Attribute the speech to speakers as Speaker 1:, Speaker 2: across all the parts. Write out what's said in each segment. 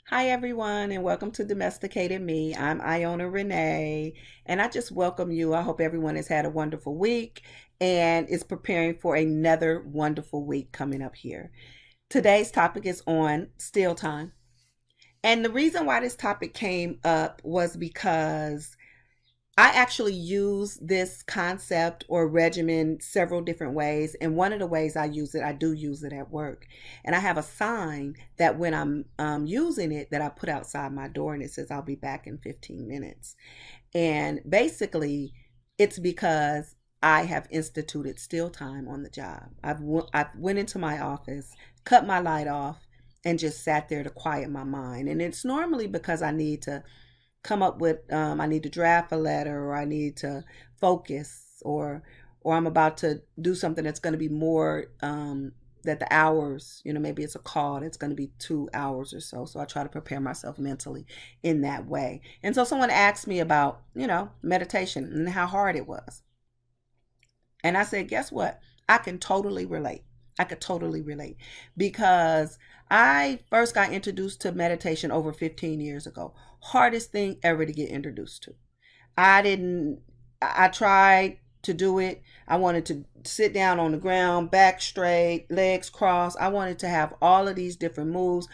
Speaker 1: Hi, everyone, and welcome to Domesticated Me. I'm Iona Renee, and I just welcome you. I hope everyone has had a wonderful week and is preparing for another wonderful week coming up here. Today's topic is on still time. And the reason why this topic came up was because I actually use this concept or regimen several different ways. And one of the ways I do use it at work. And I have a sign that when I'm using it, that I put outside my door, and it says, I'll be back in 15 minutes. And basically, it's because I have instituted still time on the job. I've went into my office, cut my light off, and just sat there to quiet my mind. And it's normally because I need to come up with I need to draft a letter, or I need to focus, or I'm about to do something that's going to be more that the hours, maybe it's a call that's going to be 2 hours or so. So I try to prepare myself mentally in that way. And so someone asked me about, meditation and how hard it was. And I said, guess what? I can totally relate. I could totally relate because I first got introduced to meditation over 15 years ago. Hardest thing ever to get introduced to. I tried to do it. I wanted to sit down on the ground, back straight, legs crossed. I wanted to have all of these different moves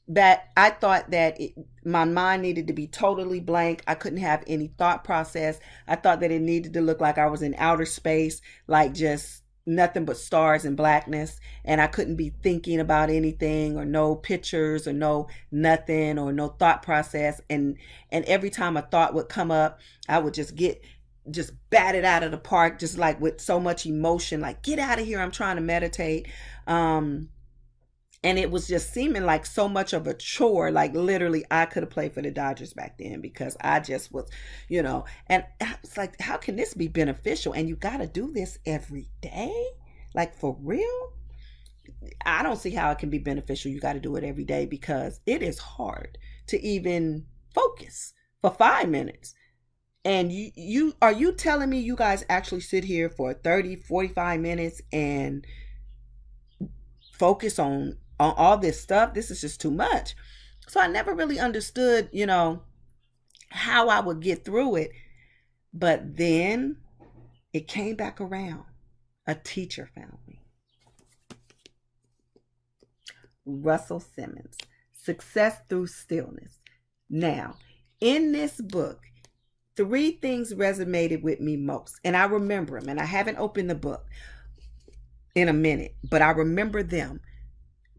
Speaker 1: that I thought that my mind needed to be totally blank. I couldn't have any thought process. I thought that it needed to look like I was in outer space, like just nothing but stars and blackness, and I couldn't be thinking about anything, or no pictures, or no nothing, or no thought process. And every time a thought would come up, I would just bat it out of the park, just like with so much emotion, like, get out of here, I'm trying to meditate. And it was just seeming like so much of a chore. Like literally I could have played for the Dodgers back then, because I just was, and I was like, how can this be beneficial? And you got to do this every day? Like for real? I don't see how it can be beneficial. You got to do it every day, because it is hard to even focus for 5 minutes. And you are you telling me you guys actually sit here for 30, 45 minutes and focus on all this stuff? This is just too much. So I never really understood, how I would get through it. But then it came back around. A teacher found me. Russell Simmons, Success Through Stillness. Now, in this book, 3 things resonated with me most. And I remember them. And I haven't opened the book in a minute, but I remember them.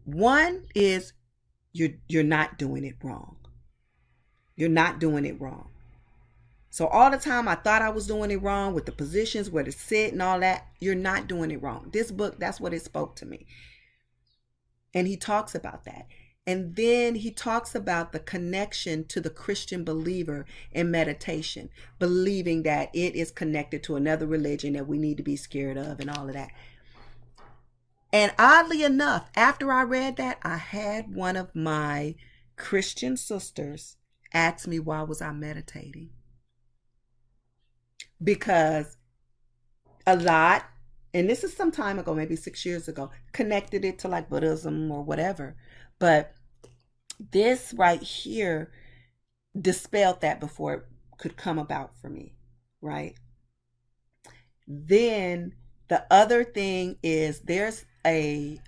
Speaker 1: One is you're not doing it wrong. You're not doing it wrong. So all the time I thought I was doing it wrong with the positions, where to sit and all that. You're not doing it wrong. This book, that's what it spoke to me. And he talks about that. And then he talks about the connection to the Christian believer in meditation, believing that it is connected to another religion that we need to be scared of and all of that. And oddly enough, after I read that, I had one of my Christian sisters ask me, why was I meditating? Because a lot, and this is some time ago, maybe 6 years ago, connected it to like Buddhism or whatever. But this right here dispelled that before it could come about for me, right? Then the other thing is, there's a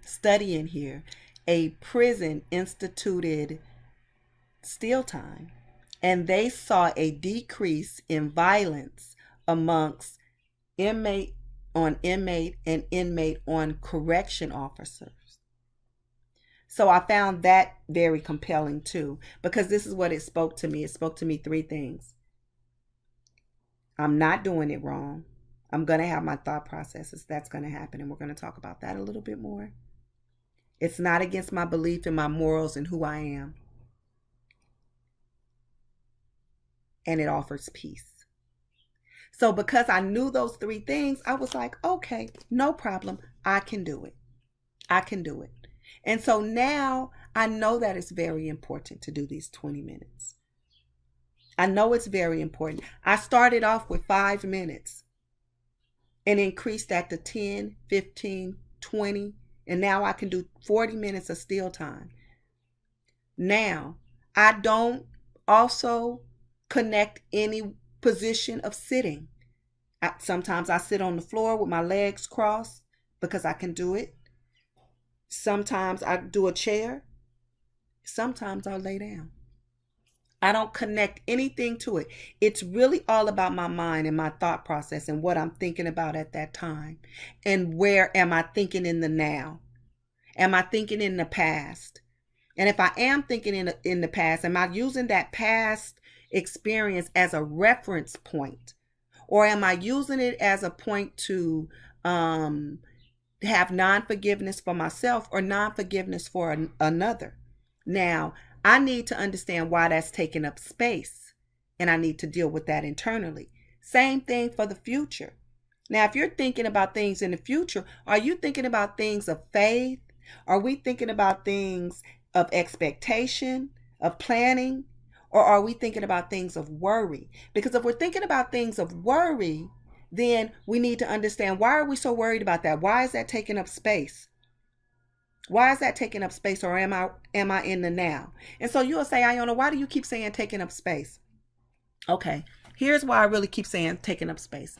Speaker 1: study in here. A prison instituted still time, and they saw a decrease in violence amongst inmate on inmate and inmate on correction officers. So I found that very compelling too, because this is what it spoke to me. It spoke to me 3 things. I'm not doing it wrong. I'm going to have my thought processes. That's going to happen. And we're going to talk about that a little bit more. It's not against my belief in my morals and who I am. And it offers peace. So because I knew those 3 things, I was like, okay, no problem. I can do it. I can do it. And so now I know that it's very important to do these 20 minutes. I know it's very important. I started off with 5 minutes and increased that to 10, 15, 20, and now I can do 40 minutes of still time. Now, I don't also connect any position of sitting. Sometimes I sit on the floor with my legs crossed because I can do it. Sometimes I do a chair. Sometimes I'll lay down. I don't connect anything to it. It's really all about my mind and my thought process and what I'm thinking about at that time. And where am I thinking in the now? Am I thinking in the past? And if I am thinking in the past, am I using that past experience as a reference point? Or am I using it as a point to have non-forgiveness for myself or non-forgiveness for another? Now, I need to understand why that's taking up space, and I need to deal with that internally. Same thing for the future. Now, if you're thinking about things in the future, are you thinking about things of faith? Are we thinking about things of expectation, of planning? Or are we thinking about things of worry? Because if we're thinking about things of worry, then we need to understand, why are we so worried about that? Why is that taking up space? Why is that taking up space, or am I in the now? And so you'll say, Iona, why do you keep saying taking up space? Okay, here's why I really keep saying taking up space.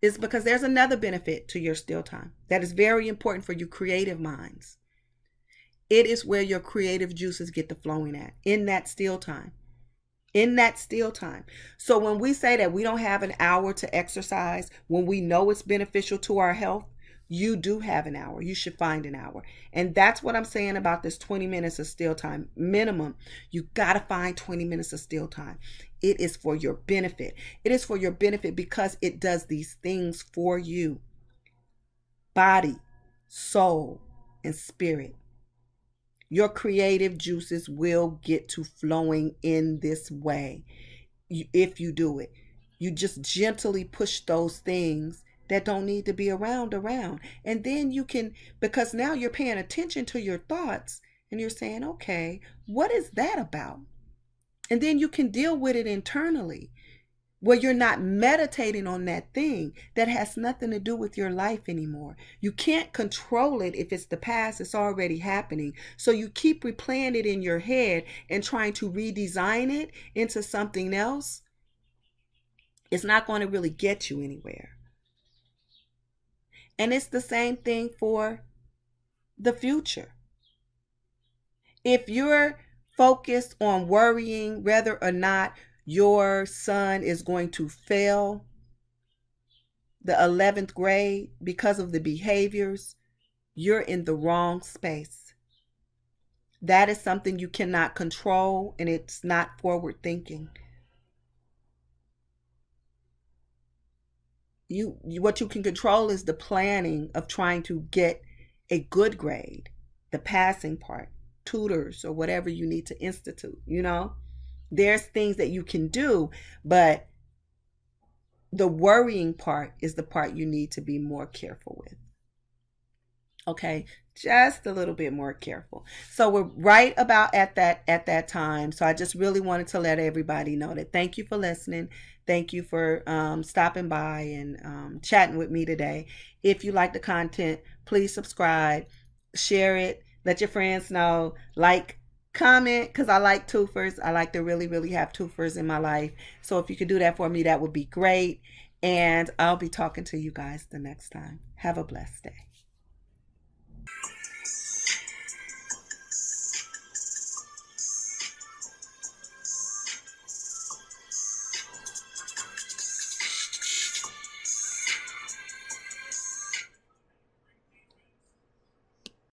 Speaker 1: It's because there's another benefit to your still time that is very important for you creative minds. It is where your creative juices get to flowing at, in that still time. In that still time. So when we say that we don't have an hour to exercise, when we know it's beneficial to our health, you do have an hour. You should find an hour. And that's what I'm saying about this 20 minutes of still time minimum. You got to find 20 minutes of still time. It is for your benefit. It is for your benefit because it does these things for you. Body, soul, and spirit. Your creative juices will get to flowing in this way if you do it. You just gently push those things that don't need to be around. And then you can, because now you're paying attention to your thoughts and you're saying, okay, what is that about? And then you can deal with it internally, where you're not meditating on that thing that has nothing to do with your life anymore. You can't control it if it's the past, it's already happening. So you keep replaying it in your head and trying to redesign it into something else. It's not going to really get you anywhere. And it's the same thing for the future. If you're focused on worrying whether or not your son is going to fail the 11th grade because of the behaviors, you're in the wrong space. That is something you cannot control, and it's not forward thinking. What you can control is the planning of trying to get a good grade, the passing part, tutors, or whatever you need to institute. There's things that you can do, but the worrying part is the part you need to be more careful with. Okay, just a little bit more careful. So we're right about at that time. So I just really wanted to let everybody know that thank you for listening. Thank you for stopping by and chatting with me today. If you like the content, please subscribe, share it, let your friends know, like, comment, because I like twofers. I like to really, really have twofers in my life. So if you could do that for me, that would be great. And I'll be talking to you guys the next time. Have a blessed day.